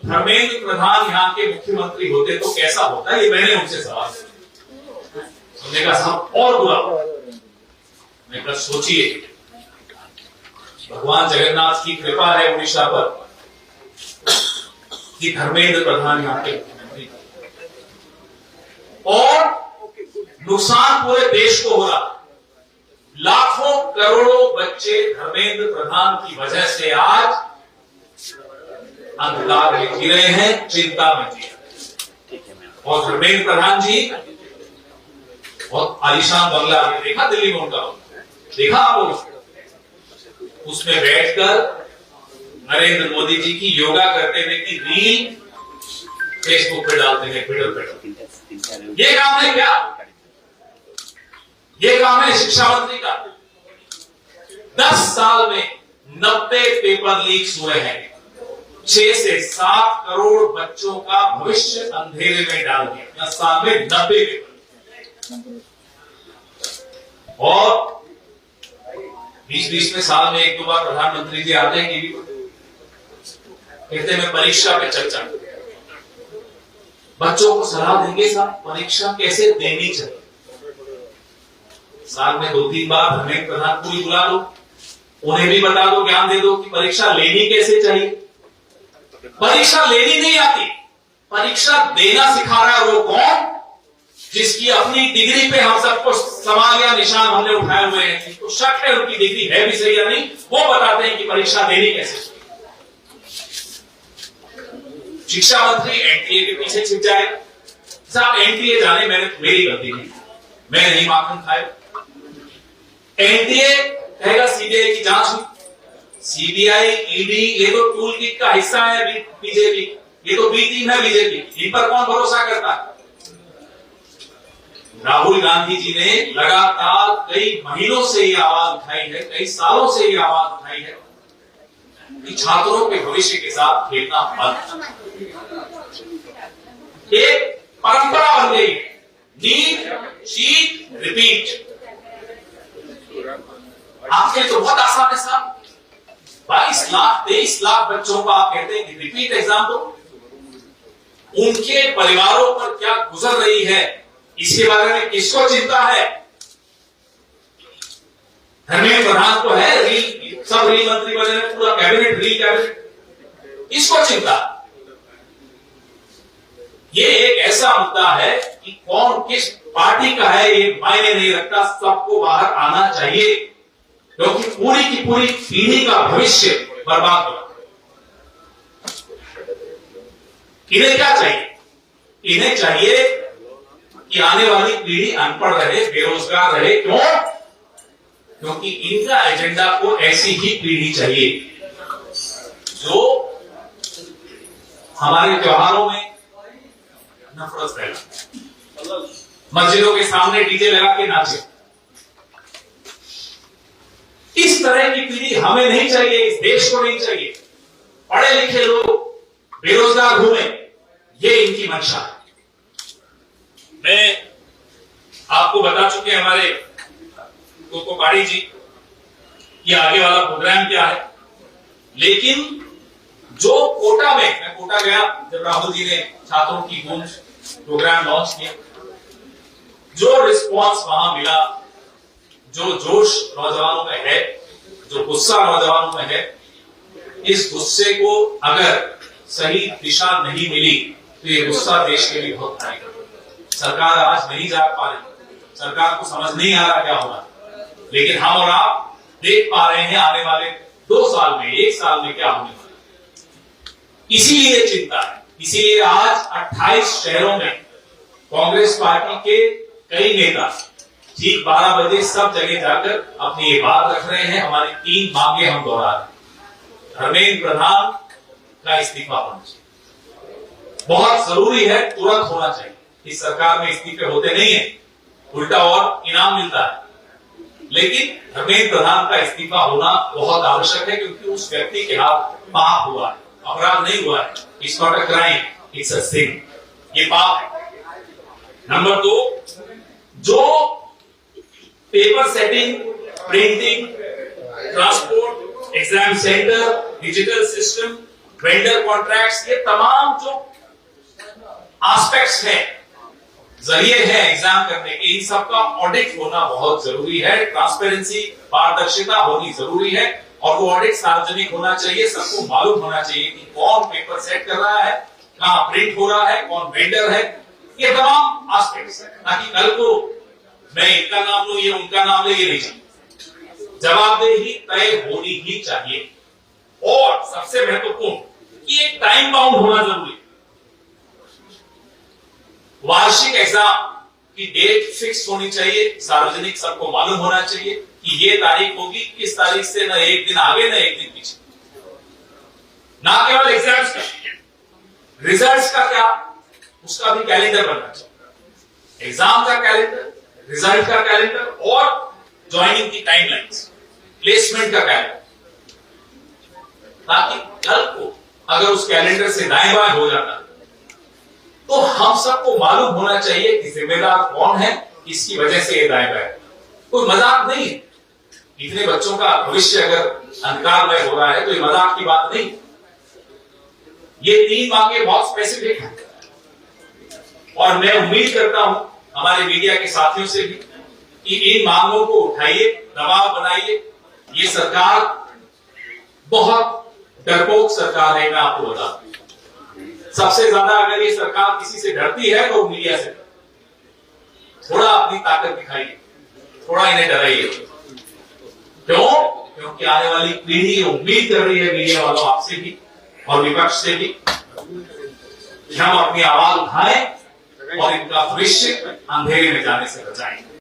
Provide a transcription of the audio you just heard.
धर्मेंद्र प्रधान यहाँ के मुख्यमंत्री होते तो कैसा होता, ये मैंने उनसे सवाल सुनने का सब और बुरा। मैं बस सोचिए, भगवान जगन्नाथ की कृपा है उड़ीसा पर कि धर्मेंद्र प्रधान यहाँ के मुख्यमंत्री, और नुकसान पूरे देश को हो रहा। लाखों करोड़ों बच्चे धर्मेंद्र प्रधान की वजह से आज अंधकार में जी रहे हैं, चिंता में जी रहे हैं। और धर्मेंद्र प्रधान जी बहुत आलीशान बंगला आपने देखा दिल्ली में उनका, देखा आप उसमें बैठकर नरेंद्र मोदी जी की योगा करते हुए की रील फेसबुक पे डालते हैं, ट्विटर पे। ये काम है क्या? ये काम है शिक्षा मंत्री का। 10 साल में 90 पेपर लीक्स हुए हैं। 6 से 7 करोड़ बच्चों का भविष्य अंधेरे में डाल दिया 10 साल में 90 पेपर। और बीच में साल में 1-2 बार प्रधानमंत्री जी आते हैं टीवी पर, कहते हैं परीक्षा पे चर्चा, बच्चों को सलाह देंगे साहब परीक्षा कैसे देनी चाहिए। साल में 2-3 बार धर्मेंद्र प्रधान को ही बुला लो, उन्हें भी बता दो, ज्ञान दे दो कि परीक्षा लेनी कैसे चाहिए। परीक्षा लेनी नहीं आती, परीक्षा देना सिखा रहा है वो कौन? जिसकी अपनी डिग्री पे हम सबको सवाल या निशान हमने उठाए हुए हैं, तो शक है उनकी डिग्री है भी सही या नहीं, वो बताते हैं कि परीक्षा देनी कैसे। शिक्षा मंत्री एनटीए के पीछे छिप जाए। साहब एनटीए जाने मेरी गलती नहीं, मैं नहीं माखन खाए। एनटीए कहेगा सीबीआई की जांच हुई, सीबीआई ईडी ये तो टूल किट का हिस्सा है बीजेपी, ये तो बी टीम है बीजेपी, इन पर कौन भरोसा करता है? राहुल गांधी जी ने लगातार कई महीनों से ये आवाज उठाई है, कई सालों से ये आवाज उठाई है कि छात्रों के भविष्य के साथ खेलना बंद। एक परंपरा बन गई, नीट चीट रिपीट। आपके लिए तो बहुत आसान है साहब, 22 लाख 23 लाख बच्चों का आप कहते हैं कि रिपीट एग्जाम दो। उनके परिवारों पर क्या गुजर रही है इसके बारे में किसको चिंता है? धर्मेंद्र प्रधान तो है रील, सब रील मंत्री बने, पूरा कैबिनेट रील कैबिनेट, इसको चिंता। ये एक ऐसा मुद्दा है कि कौन किस पार्टी का है ये मायने नहीं रखता, सबको बाहर आना चाहिए, क्योंकि पूरी की पूरी पीढ़ी का भविष्य बर्बाद हो। इन्हें क्या चाहिए? इन्हें चाहिए कि आने वाली पीढ़ी अनपढ़ रहे, बेरोजगार रहे। क्यों? क्योंकि इनका एजेंडा को ऐसी ही पीढ़ी चाहिए जो हमारे त्योहारों में नफरत फैला, मस्जिदों के सामने डीजे लगा के नाचे। इस तरह की पीढ़ी हमें नहीं चाहिए, इस देश को नहीं चाहिए। पढ़े लिखे लोग बेरोजगार घूमे, ये इनकी मंशा है। मैं आपको बता चुके हैं हमारे कोको पाड़ी जी कि आगे वाला प्रोग्राम क्या है, लेकिन जो कोटा में, मैं कोटा गया जब राहुल जी ने छात्रों की गूंज प्रोग्राम लॉन्च किया, जो रिस्पांस वहां मिला, जो जोश नौजवानों में है, जो गुस्सा नौजवानों में है, इस गुस्से को अगर सही दिशा नहीं मिली तो ये गुस्सा देश के लिए बहुत आएगा। सरकार आज नहीं जाग पा रही, सरकार को समझ नहीं आ रहा क्या होगा, लेकिन हम और आप देख पा रहे हैं आने वाले 2 साल में, 1 साल में क्या होने वाला। इसीलिए चिंता है, इसीलिए आज 28 शहरों में कांग्रेस पार्टी के कई नेता ठीक 12 बजे सब जगह जाकर अपनी ये बात रख रहे हैं। हमारी 3 मांगे हम दोहरा रहे हैं। धर्मेंद्र प्रधान का इस्तीफा होना चाहिए, बहुत जरूरी है, तुरंत होना चाहिए। इस सरकार में इस्तीफे होते नहीं है, उल्टा और इनाम मिलता है, लेकिन धर्मेंद्र प्रधान का इस्तीफा होना बहुत आवश्यक है, क्योंकि उस व्यक्ति के हाथ पाप हुआ है, अपराध नहीं हुआ है। It's not a crime, it's a sin, ये पाप है। नंबर 2, जो paper setting, printing, transport, exam centre, digital system, vendor contracts, ये तमाम जो एस्पेक्ट्स हैं, जरिए हैं एग्जाम करने के, इन सबका ऑडिट होना बहुत जरूरी है। ट्रांसपेरेंसी, पारदर्शिता होनी जरूरी है और वो ऑडिट सार्वजनिक होना चाहिए। सबको मालूम होना चाहिए कि कौन पेपर सेट कर रहा है, कहां प्रिंट हो रहा है, कौन वेंडर है, ये तमाम एस्पेक्ट्स है। ताकि कल को मैं इनका नाम लूं, ये उनका नाम ले, ये नहीं चाहिए। जवाबदेही तय होनी ही चाहिए। और सबसे महत्वपूर्ण कि एक टाइम बाउंड होना जरूरी है। वार्षिक एग्जाम की डेट फिक्स होनी चाहिए, सार्वजनिक, सबको मालूम होना चाहिए कि ये तारीख होगी, किस तारीख से न एक दिन आगे न एक दिन पीछे। ना केवल एग्जाम्स का, रिजल्ट्स का क्या, उसका भी कैलेंडर बनना चाहिए। एग्जाम का कैलेंडर, रिजल्ट का कैलेंडर और ज्वाइनिंग की टाइमलाइंस, प्लेसमेंट का कैलेंडर, ताकि कल को अगर उस कैलेंडर से दाएं बाएं हो जाता तो हम सबको मालूम होना चाहिए कि जिम्मेदार कौन है, इसकी वजह से ये दाएं बाएं। कोई मजाक नहीं है। इतने बच्चों का भविष्य अगर अंधकारमय हो रहा है तो ये मजाक की बात नहीं। ये 3 मांगे बहुत स्पेसिफिक है और मैं उम्मीद करता हूं हमारे मीडिया के साथियों से भी कि इन मांगों को उठाइए, दबाव बनाइए। ये सरकार बहुत डरपोक सरकार है, मैं आपको बता दूं। सबसे ज्यादा अगर ये सरकार किसी से डरती है तो मीडिया से। थोड़ा अपनी ताकत दिखाइए, थोड़ा इन्हें डराइए। क्यों? क्योंकि आने वाली पीढ़ी उम्मीद कर रही है मीडिया वालों आपसे भी और विपक्ष से भी कि हम अपनी आवाज उठाएं और इनका भविष्य अंधेरे में जाने से बचाएं।